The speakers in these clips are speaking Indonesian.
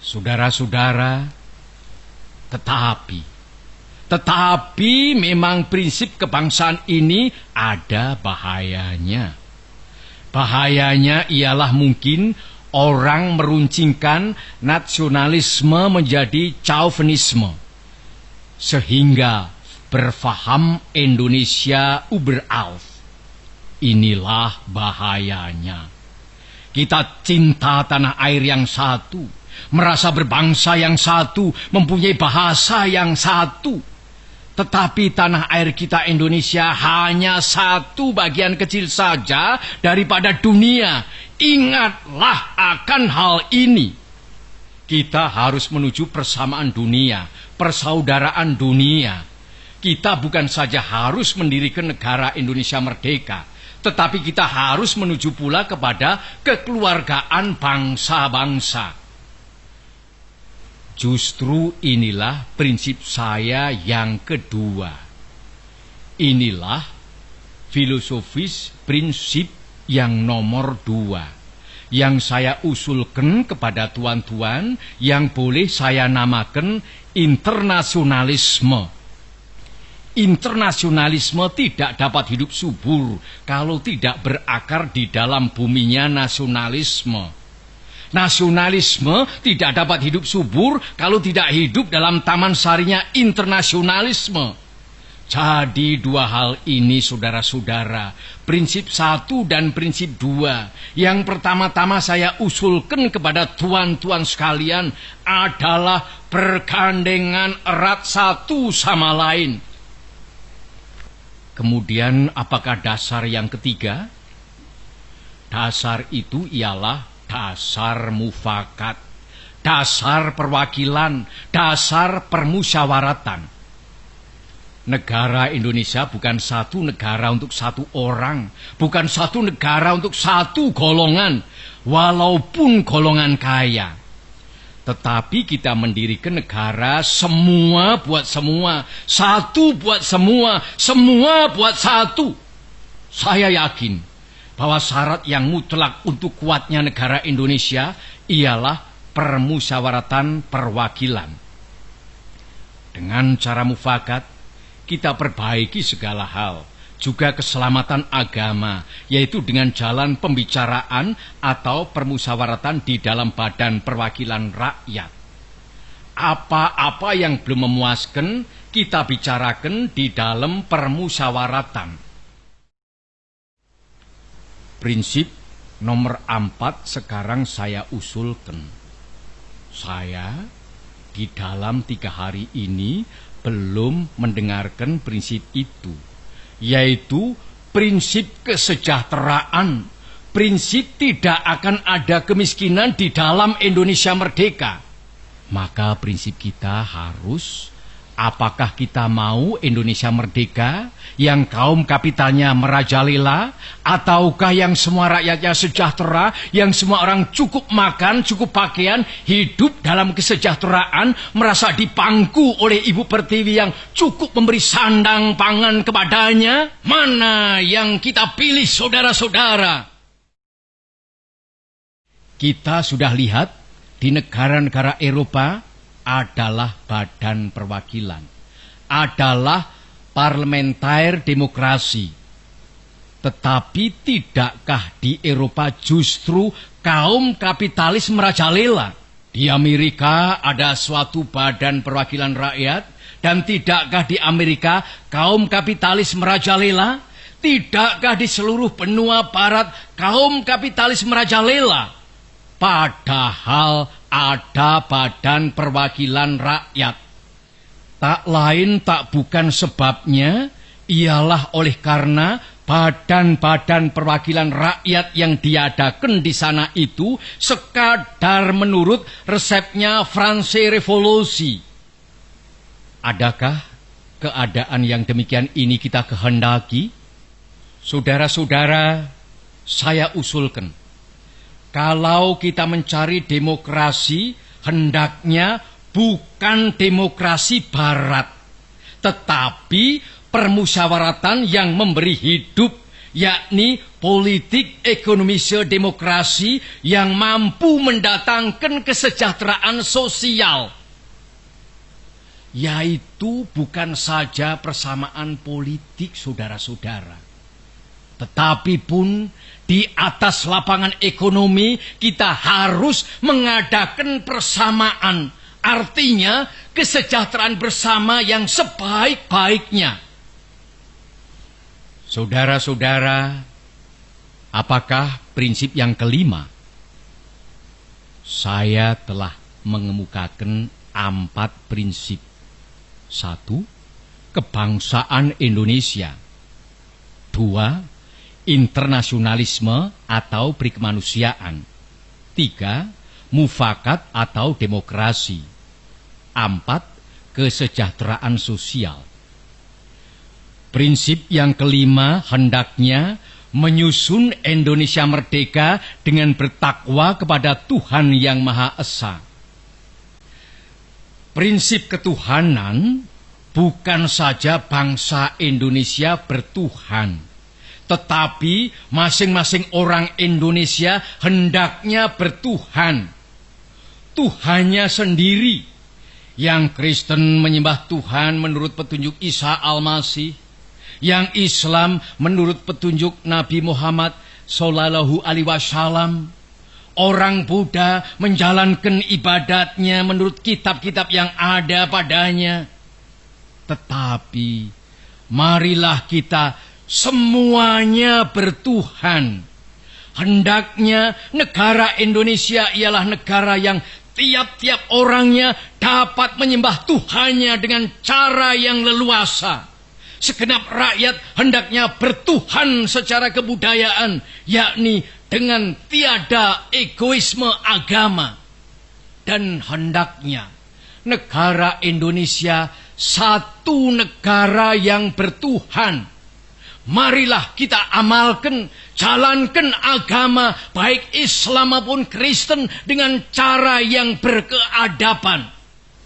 Saudara-saudara, tetapi memang prinsip kebangsaan ini ada bahayanya. Bahayanya ialah mungkin orang meruncingkan nasionalisme menjadi chauvinisme, sehingga berfaham Indonesia überaus. Inilah bahayanya. Kita cinta tanah air yang satu, merasa berbangsa yang satu, mempunyai bahasa yang satu. Tetapi tanah air kita Indonesia hanya satu bagian kecil saja daripada dunia. Ingatlah akan hal ini. Kita harus menuju persamaan dunia, persaudaraan dunia. Kita bukan saja harus mendirikan negara Indonesia merdeka, tetapi kita harus menuju pula kepada kekeluargaan bangsa-bangsa. Justru inilah prinsip saya yang kedua. Inilah filosofis prinsip yang nomor 2 yang saya usulkan kepada tuan-tuan, yang boleh saya namakan internasionalisme. Internasionalisme tidak dapat hidup subur kalau tidak berakar di dalam buminya nasionalisme. Nasionalisme tidak dapat hidup subur kalau tidak hidup dalam taman sarinya internasionalisme. Jadi dua hal ini, saudara-saudara, prinsip 1 dan prinsip 2, yang pertama-tama saya usulkan kepada tuan-tuan sekalian adalah bergandengan erat satu sama lain. Kemudian apakah dasar yang ketiga? Dasar itu ialah dasar mufakat, dasar perwakilan, dasar permusyawaratan. Negara Indonesia bukan satu negara untuk satu orang, bukan satu negara untuk satu golongan, walaupun golongan kaya. Tetapi kita mendirikan negara semua buat semua, satu buat semua, semua buat satu. Saya yakin bahwa syarat yang mutlak untuk kuatnya negara Indonesia ialah permusyawaratan perwakilan. Dengan cara mufakat, kita perbaiki segala hal, juga keselamatan agama, yaitu dengan jalan pembicaraan atau permusyawaratan di dalam badan perwakilan rakyat. Apa-apa yang belum memuaskan, kita bicarakan di dalam permusyawaratan. Prinsip nomor 4 sekarang saya usulkan. Saya di dalam 3 hari ini belum mendengarkan prinsip itu, yaitu prinsip kesejahteraan, prinsip tidak akan ada kemiskinan di dalam Indonesia merdeka. Maka prinsip kita harus, apakah kita mau Indonesia merdeka yang kaum kapitalnya merajalela, ataukah yang semua rakyatnya sejahtera, yang semua orang cukup makan, cukup pakaian, hidup dalam kesejahteraan, merasa dipangku oleh Ibu Pertiwi yang cukup memberi sandang pangan kepadanya? Mana yang kita pilih, saudara-saudara? Kita sudah lihat di negara-negara Eropa adalah badan perwakilan, adalah parlementer demokrasi. Tetapi tidakkah di Eropa justru kaum kapitalis merajalela? Di Amerika ada suatu badan perwakilan rakyat, dan tidakkah di Amerika kaum kapitalis merajalela? Tidakkah di seluruh benua barat kaum kapitalis merajalela? Padahal ada badan perwakilan rakyat. Tak lain tak bukan sebabnya ialah oleh karena badan-badan perwakilan rakyat yang diadakan di sana itu sekadar menurut resepnya France Revolusi. Adakah keadaan yang demikian ini kita kehendaki? Saudara-saudara, saya usulkan, kalau kita mencari demokrasi, hendaknya bukan demokrasi barat, tetapi permusyawaratan yang memberi hidup, yakni politik ekonomisme demokrasi yang mampu mendatangkan kesejahteraan sosial, yaitu bukan saja persamaan politik, saudara-saudara, tetapi pun di atas lapangan ekonomi kita harus mengadakan persamaan, artinya kesejahteraan bersama yang sebaik-baiknya. Saudara-saudara, apakah prinsip yang kelima? Saya telah mengemukakan 4 prinsip. 1. Kebangsaan Indonesia. 2. Internasionalisme atau perikemanusiaan. 3. Mufakat atau demokrasi. 4. Kesejahteraan sosial. Prinsip yang kelima hendaknya menyusun Indonesia merdeka dengan bertakwa kepada Tuhan Yang Maha Esa. Prinsip ketuhanan bukan saja bangsa Indonesia bertuhan, tetapi masing-masing orang Indonesia hendaknya bertuhan. Tuhannya sendiri. Yang Kristen menyembah Tuhan menurut petunjuk Isa Al-Masih, yang Islam menurut petunjuk Nabi Muhammad Sallallahu Alaihi Wasallam, orang Buddha menjalankan ibadatnya menurut kitab-kitab yang ada padanya. Tetapi marilah kita semuanya bertuhan. Hendaknya negara Indonesia ialah negara yang tiap-tiap orangnya dapat menyembah Tuhannya dengan cara yang leluasa. Segenap rakyat hendaknya bertuhan secara kebudayaan, yakni dengan tiada egoisme agama. Dan hendaknya negara Indonesia satu negara yang bertuhan. Marilah kita amalkan, jalankan agama baik Islam maupun Kristen dengan cara yang berkeadaban.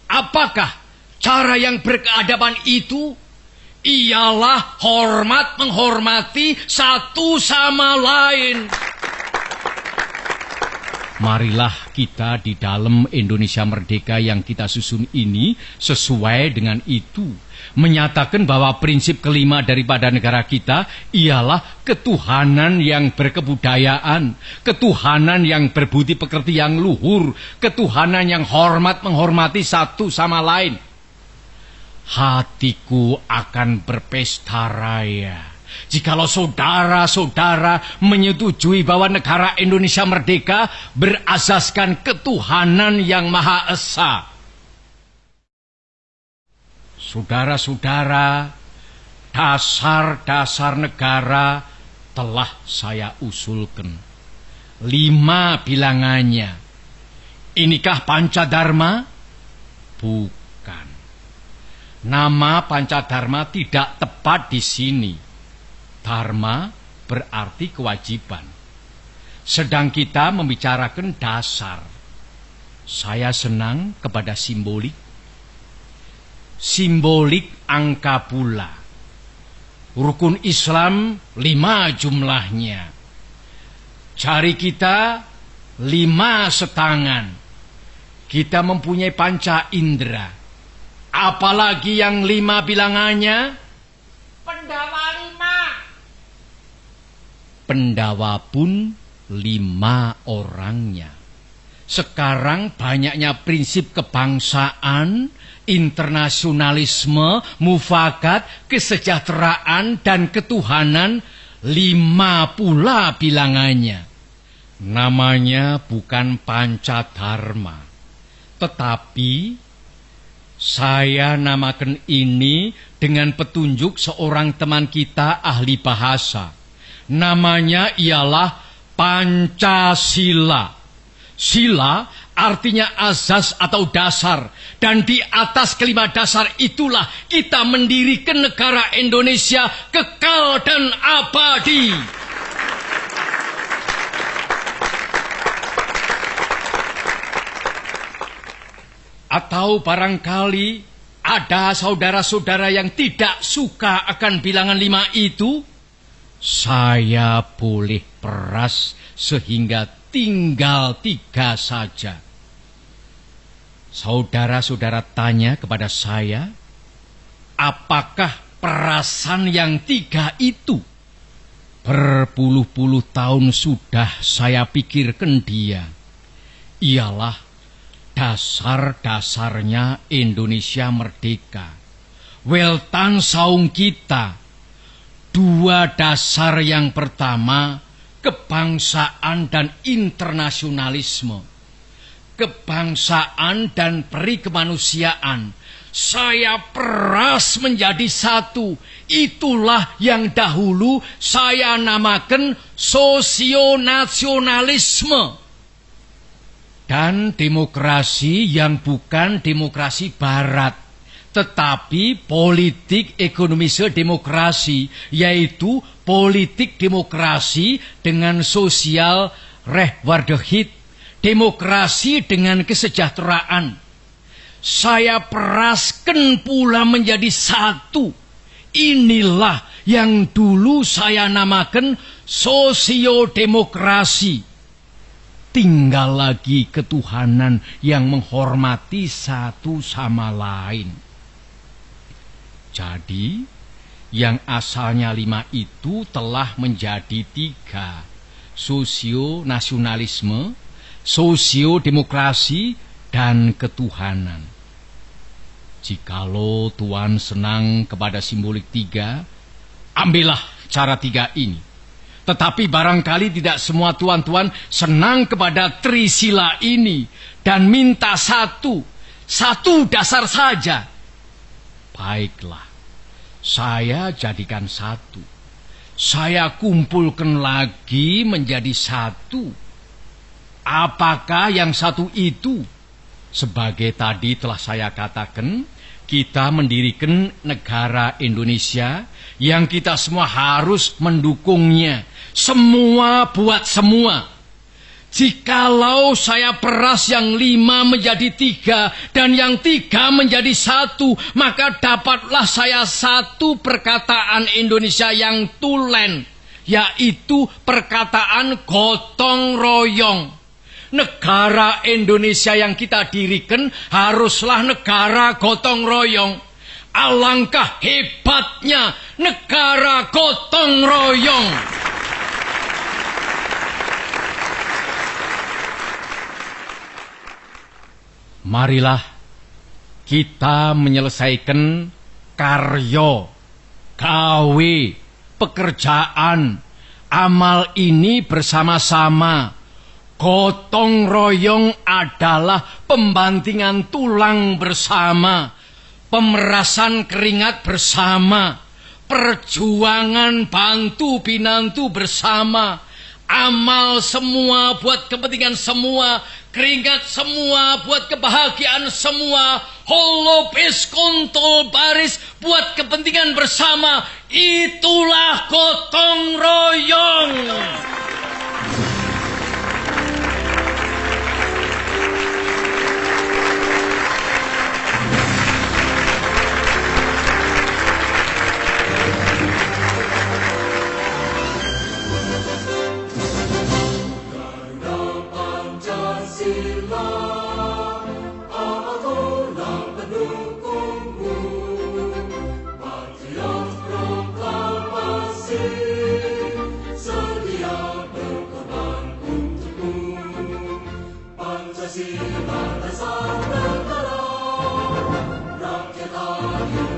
Apakah cara yang berkeadaban itu? Ialah hormat menghormati satu sama lain. Marilah kita di dalam Indonesia merdeka yang kita susun ini sesuai dengan itu. Menyatakan bahwa prinsip kelima daripada negara kita ialah ketuhanan yang berkebudayaan, ketuhanan yang berbudi pekerti yang luhur, ketuhanan yang hormat menghormati satu sama lain. Hatiku akan berpesta raya jikalau saudara-saudara menyetujui bahwa negara Indonesia merdeka berasaskan ketuhanan yang Maha Esa. Saudara-saudara, dasar-dasar negara telah saya usulkan. 5 bilangannya. Inikah Pancadharma? Bukan. Nama Pancadharma tidak tepat di sini. Dharma berarti kewajiban. Sedang kita membicarakan dasar. Saya senang kepada simbolik. Simbolik angka pula. Rukun Islam 5 jumlahnya. Jari kita 5 setangan. Kita mempunyai panca indera. Apalagi yang 5 bilangannya? Pendawa 5. Pendawa pun 5 orangnya. Sekarang banyaknya prinsip kebangsaan, internasionalisme, mufakat, kesejahteraan, dan ketuhanan. 5 pula bilangannya. Namanya bukan Pancadharma, tetapi saya namakan ini dengan petunjuk seorang teman kita ahli bahasa. Namanya ialah Pancasila. Sila artinya azas atau dasar. Dan di atas kelima dasar itulah kita mendirikan negara Indonesia kekal dan abadi. Atau barangkali ada saudara-saudara yang tidak suka akan bilangan 5 itu. Saya boleh peras sehingga tinggal 3 saja. Saudara-saudara tanya kepada saya, apakah perasan yang 3 itu? Berpuluh-puluh tahun sudah saya pikirkan dia. Ialah dasar-dasarnya Indonesia merdeka. Weltan saung kita. 2 dasar yang pertama, kebangsaan dan internasionalisme. Kebangsaan dan peri kemanusiaan. Saya peras menjadi satu. Itulah yang dahulu saya namakan sosionasionalisme. Dan demokrasi yang bukan demokrasi barat, tetapi politik ekonomisme demokrasi, yaitu politik demokrasi dengan sosial rechtvaardigheid, demokrasi dengan kesejahteraan. Saya peraskan pula menjadi satu. Inilah yang dulu saya namakan sosiodemokrasi. Tinggal lagi ketuhanan yang menghormati satu sama lain. Jadi, yang asalnya 5 itu telah menjadi 3. Sosionasionalisme, sosiodemokrasi, dan ketuhanan. Jikalau Tuhan senang kepada simbolik 3, ambillah cara 3 ini. Tetapi barangkali tidak semua tuan-tuan senang kepada trisila ini dan minta satu dasar saja. Baiklah, saya jadikan 1. Saya kumpulkan lagi menjadi 1. Apakah yang 1 itu? Sebagai tadi telah saya katakan, kita mendirikan negara Indonesia yang kita semua harus mendukungnya. Semua buat semua. Jikalau saya peras yang 5 menjadi 3 dan yang 3 menjadi 1, maka dapatlah saya satu perkataan Indonesia yang tulen, yaitu perkataan gotong royong. Negara Indonesia yang kita dirikan haruslah negara gotong royong. Alangkah hebatnya negara gotong royong. Marilah kita menyelesaikan karya, gawe, pekerjaan, amal ini bersama-sama. Gotong royong adalah pembantingan tulang bersama, pemerasan keringat bersama, perjuangan bantu pinantu bersama, amal semua buat kepentingan semua, keringat semua buat kebahagiaan semua, holopis kontol baris buat kepentingan bersama. Itulah gotong royong. Pancasila dasar negara, rakyat adil